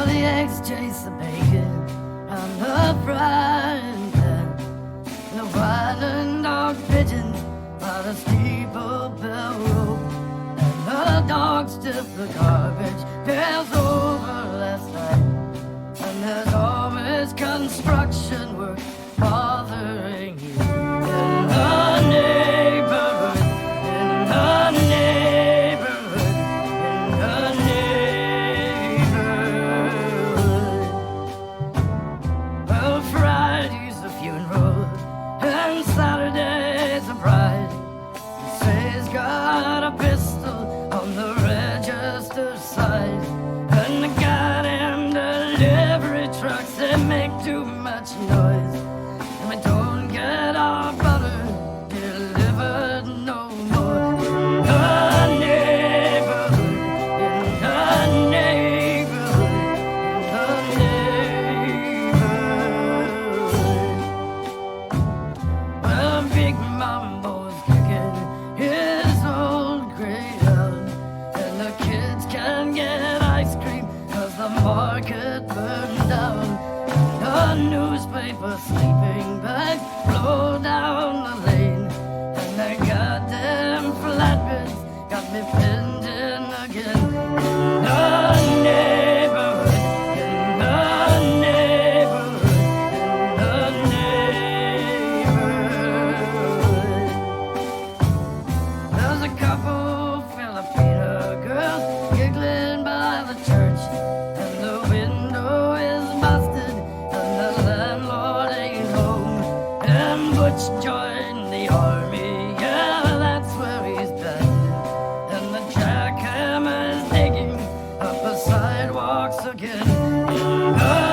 the eggs chase the bacon and the frying pan. The whining dog pigeons by the steeple bell rope. And the dogs stiff the garbage pails over last night. And there's always construction work bothering you in the neighborhood, in the neighborhood, in the neighborhood. Well, Friday's a funeral and Saturday's a bride. He says he's got a pistol on the register side. And the goddamn delivery trucks, they make too much noise. And we don't get our butter delivered no more. In the neighborhood, in the neighborhood, in the neighborhood. Well, Big Mambo's kicking his old greyhound. And the kids can get ice cream 'cause the market burned down. The newspaper sleeping bags blow down the lane. And the goddamn flatbeds got me pinned in again. In the neighborhood, in the neighborhood, in the neighborhood. There's a couple Filipino girls giggling by the church. And the window is busted and the landlord ain't home. And Butch joined the army, yeah, that's where he's been. And the jackhammer's digging up the sidewalks again. In the